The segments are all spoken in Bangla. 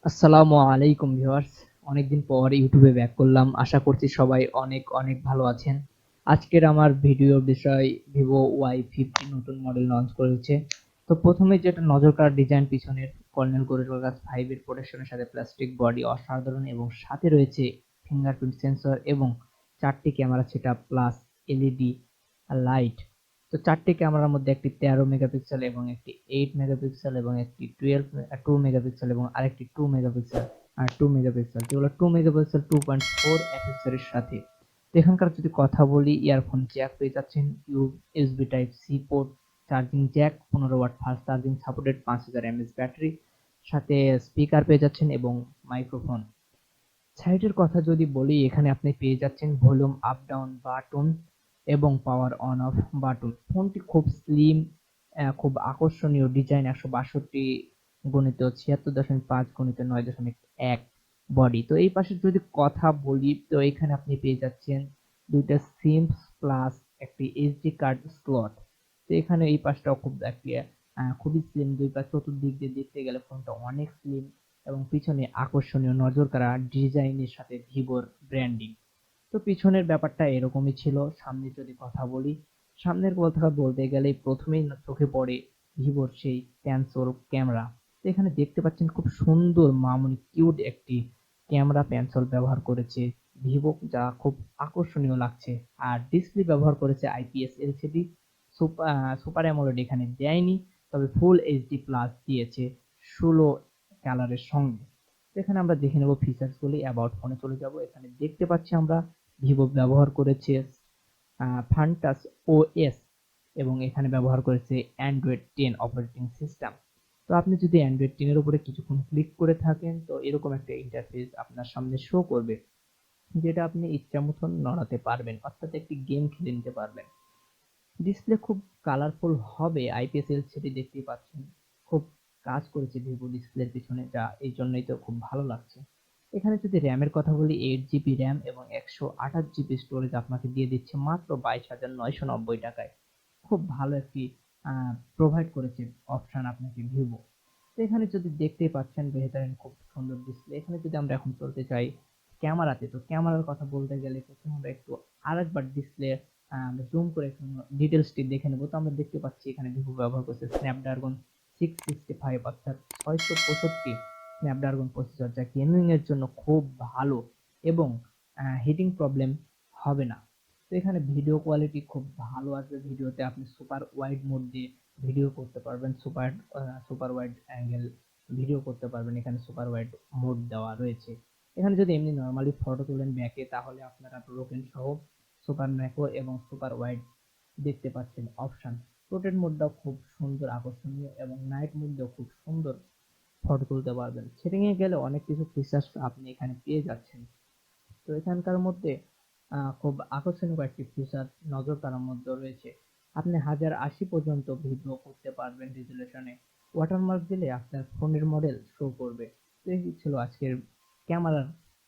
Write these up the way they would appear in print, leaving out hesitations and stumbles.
আসসালামু আলাইকুম ভিউয়ার্স। অনেকদিন পর ইউটিউবে ব্যাক করলাম। আশা করছি সবাই অনেক অনেক ভালো আছেন। আজকের আমার ভিডিওর বিষয় ভিভো Y50 নতুন মডেল লঞ্চ করেছে। তো প্রথমে যেটা নজর কাড়ার ডিজাইন পিছনের কর্নেল গোরিল্লা 5 এর প্রোটেকশনের সাথে প্লাস্টিক বডি অসাধারণ এবং সাথে রয়েছে ফিঙ্গারপ্রিন্ট সেন্সর এবং 4টি camera setup plus LED light. তো 4টি ক্যামেরার মধ্যে একটি 13 মেগাপিক্সেল এবং একটি 8 মেগাপিক্সেল এবং একটি 2 মেগাপিক্সেল এবং আরেকটি 2 মেগাপিক্সেল যেগুলো 2 মেগাপিক্সেল 2.4 এর সাথে। তো এখানকার যদি কথা বলি, ইয়ারফোন জ্যাক পেয়ে যাচ্ছেন, USB type C port, charging jack, 15 watt fast charging supported, 5000 mAh battery, সাথে স্পিকার পেয়ে যাচ্ছেন এবং মাইক্রোফোন। সাইডের কথা যদি বলি, এখানে আপনি পেয়ে যাচ্ছেন ভলিউম আপ ডাউন বাটন এবং পাওয়ার অন অফ বাটন। ফোনটি খুব স্লিম, খুব আকর্ষণীয় ডিজাইন, 162 গুণিত 76.5 গুণিত 9.1 বডি। তো এই পাশে যদি কথা বলি, তো এখানে আপনি পেয়ে যাচ্ছেন দুইটা সিম প্লাস একটি এইচডি কার্ড স্লট। তো এখানে এই পাশটাও খুব একটি খুবই স্লিম, দুই পাশ চতুর্দিক দিয়ে দেখতে গেলে ফোনটা অনেক স্লিম এবং পিছনে আকর্ষণীয় নজর কাড়া ডিজাইনের সাথে ভিভোর ব্র্যান্ডিং। তো পিছনের ব্যাপারটা এরকমই ছিল। সামনে যদি কথা বলি, সামনের কথা বলতে গেলে প্রথমেই চোখে পড়ে ভিভোর সেই প্যান্সোর ক্যামেরা। তো এখানে দেখতে পাচ্ছেন খুব সুন্দর মামুনি কিউট একটি ক্যামেরা প্যান্সোল ব্যবহার করেছে ভিভো, যা খুব আকর্ষণীয় লাগছে। আর ডিসপ্লে ব্যবহার করেছে আইপিএস এলসিডি, সুপার অ্যামোলেড এখানে দেয়নি, তবে ফুল এইচডি প্লাস দিয়েছে 16 কালারের সঙ্গে। এখানে আমরা দেখে নেব ফিচার্স গুলি। অ্যাবাউট ফোনে চলে যাব। এখানে দেখতে পাচ্ছি আমরা ভিভো ব্যবহার করেছে ফান্টাস ওএস এবং এখানে ব্যবহার করেছে অ্যান্ড্রয়েড 10 অপারেটিং সিস্টেম। তো আপনি যদি অ্যান্ড্রয়েড 10 এর উপরে কিছুক্ষণ ক্লিক করে থাকেন, তো এরকম একটা ইন্টারফেস আপনার সামনে শো করবে, যেটা আপনি ইচ্ছা মতন নড়াতে পারবেন, অর্থাৎ একটি গেম খেলে নিতে পারবেন। ডিসপ্লে খুব কালারফুল হবে, আইপিএস এলসিডি দেখতেই পাচ্ছেন। খুব কাজ করেছে ভিভো ডিসপ্লের পিছনে, যা এই জন্যই তো খুব ভালো লাগছে। এখানে যদি র্যামের কথা বলি, 8 জিবি র্যাম এবং 128 জিবি স্টোরেজ আপনাকে দিয়ে দিচ্ছে মাত্র 22,990 টাকায়। খুব ভালো একটি প্রোভাইড করেছে অপশন আপনাকে ভিভো। তো এখানে যদি দেখতেই পাচ্ছেন বেহতারিন খুব সুন্দর ডিসপ্লে। এখানে যদি আমরা এখন চলতে চাই ক্যামেরাতে, তো ক্যামেরার কথা বলতে গেলে প্রথমে আমরা একটু আরেকবার ডিসপ্লে আমরা জুম করে একটু ডিটেলসটি দেখে নেব। তো আমরা দেখতে পাচ্ছি এখানে ভিভো ব্যবহার করছে স্ন্যাপড্রাগন 665 অর্থাৎ 665 স্ন্যাপড্রাগন প্রসেসর, যা গেমিং এর জন্য খুব ভালো এবং হিটিং প্রবলেম হবে না। তো এখানে ভিডিও কোয়ালিটি খুব ভালো আছে। ভিডিওতে আপনি সুপার ওয়াইড মোড দিয়ে ভিডিও করতে পারবেন, সুপার ওয়াইড অ্যাঙ্গেল ভিডিও করতে পারবেন। এখানে সুপার ওয়াইড মোড দেওয়া রয়েছে। এখানে যদি এমনি নর্মালি ফটো তোলেন ব্যাকে, তাহলে আপনারা রোটেন সহ সুপার ম্যাক্রো এবং সুপার ওয়াইড দেখতে পাচ্ছেন অপশন। রোটেট মোডটাও খুব সুন্দর আকর্ষণীয় এবং নাইট মোডটাও খুব সুন্দর ফটো তুলতে পারবেন। সেটিং এ গেলে অনেক কিছু ফিচার্স আপনি এখানে পেয়ে যাচ্ছেন। তো এখানকার মধ্যে খুব আকর্ষণীয় কয়েকটি ফিচার নজর কাড়ার মধ্যে রয়েছে। আপনি 1080 পর্যন্ত ভিডিও করতে পারবেন রেজুলেশনে। ওয়াটারমার্ক দিলে আপনার ফোনের মডেল শো করবে। তো এই ছিল আজকের ক্যামেরার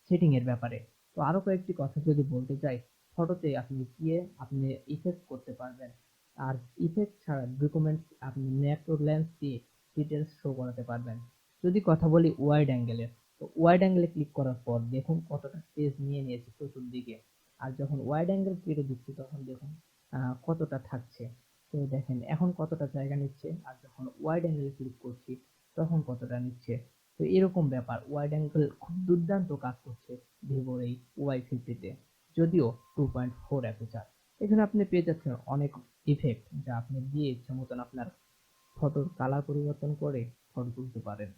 সেটিং এর ব্যাপারে। তো আরো কয়েকটি কথা যদি বলতে চাই, ফটোতে আপনি গিয়ে আপনি ইফেক্ট করতে পারবেন। আর ইফেক্ট ছাড়া ডকুমেন্টস আপনি ম্যাক্রো লেন্স দিয়ে ডিটেলস শো করাতে পারবেন। যদি কথা বলি ওয়াইড অ্যাঙ্গেলের, তো ওয়াইড অ্যাঙ্গেলে ক্লিক করার পর দেখুন কতটা স্পেস নিয়ে নিয়েছে চতুর্দিকে। আর যখন ওয়াইড অ্যাঙ্গেল কেটে দিচ্ছি তখন দেখুন কতটা থাকছে। তো দেখেন এখন কতটা জায়গা নিচ্ছে, আর যখন ওয়াইড অ্যাঙ্গেলে ক্লিক করছি তখন কতটা নিচ্ছে। তো এরকম ব্যাপার, ওয়াইড অ্যাঙ্গেল খুব দুর্দান্ত কাজ করছে ভিভোর এই Y50 তে, যদিও 2.4 অ্যাপারচার। এখানে আপনি পেয়ে যাচ্ছেন অনেক ইফেক্ট, যা আপনি দিয়ে ইচ্ছে মতন আপনার ফটোর কালার পরিবর্তন করে ফটো তুলতে পারেন।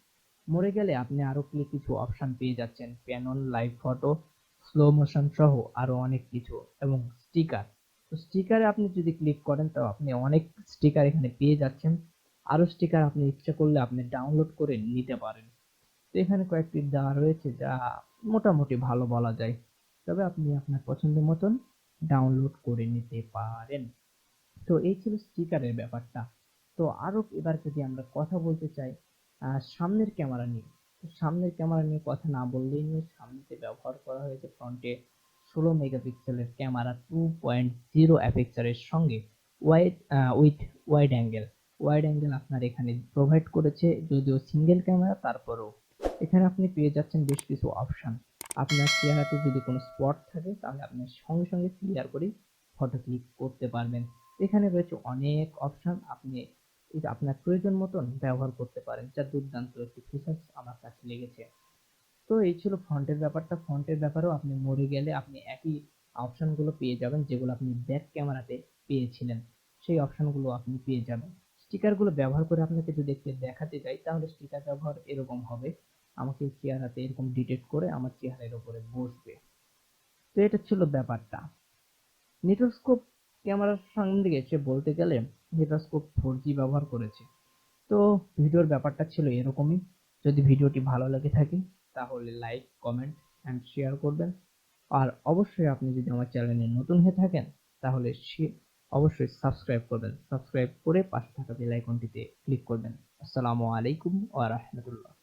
মরে গেলে আপনি আরো কিছু অপশন পেয়ে যাচ্ছেন, pan on live photo, slow motion সহ আরো অনেক কিছু, এবং স্টিকার। তো স্টিকারে আপনি যদি ক্লিক করেন, তো আপনি অনেক স্টিকার এখানে পেয়ে যাচ্ছেন। আরো স্টিকার আপনি ইচ্ছা করলে আপনি ডাউনলোড করে নিতে পারেন। তো এখানে কয়েকটি দেওয়া রয়েছে, যা মোটামুটি ভালো বলা যায়, তবে আপনি আপনার পছন্দ মতন ডাউনলোড করে নিতে পারেন। তো এই ছিল স্টিকারের ব্যাপারটা। তো আরো এবার যদি আমরা কথা বলতে চাই সামনের ক্যামেরা নিয়ে, তো সামনের ক্যামেরা নিয়ে কথা না বললেই নয়। সামনেতে ব্যবহার করা হয়েছে ফ্রন্টে 16 মেগাপিক্সেলের ক্যামেরা 2.0 অ্যাপারচারের সঙ্গে wide with wide angle. Wide angle আপনার এখানে প্রোভাইড করেছে, যদিও সিঙ্গেল ক্যামেরা, তারপরেও এখানে আপনি পেয়ে যাচ্ছেন বেশ কিছু অপশন। আপনার চেহারাতে যদি কোনো স্পট থাকে তাহলে আপনি সঙ্গে সঙ্গে ক্লিয়ার করে ফটো ক্লিক করতে পারবেন। এখানে রয়েছে অনেক অপশন, আপনি এটা আপনার প্রয়োজন মতন ব্যবহার করতে পারেন, যা দুর্দান্ত একটি ফিচার্স আমার কাছে লেগেছে। তো এই ছিল ফন্টের ব্যাপারটা। ফন্টের ব্যাপারেও আপনি মোডে গেলে আপনি একই অপশনগুলো পেয়ে যাবেন যেগুলো আপনি ব্যাক ক্যামেরাতে পেয়েছিলেন, সেই অপশনগুলো আপনি পেয়ে যাবেন। স্টিকারগুলো ব্যবহার করে আপনাকে যদি একটু দেখাতে যাই তাহলে স্টিকার ব্যবহার এরকম হবে, আমাকে চেহারাতে এরকম ডিটেক্ট করে আমার চেহারার উপরে বসবে। তো এটা ছিল ব্যাপারটা। নেটস্কোপ ক্যামেরার সামনে এসে বলতে গেলে নেটস্কোপ 4G ব্যবহার করেছে। তো ভিডিওর ব্যাপারটা ছিল এরকমই। যদি ভিডিওটি ভালো লেগে থাকে তাহলে লাইক, কমেন্ট অ্যান্ড শেয়ার করবেন। আর অবশ্যই আপনি যদি আমার চ্যানেলে নতুন হয়ে থাকেন তাহলে অবশ্যই সাবস্ক্রাইব করবেন। সাবস্ক্রাইব করে পাশে থাকা বেল আইকনটিতে ক্লিক করবেন। আসসালামু আলাইকুম ওয়া রাহমাতুল্লাহ।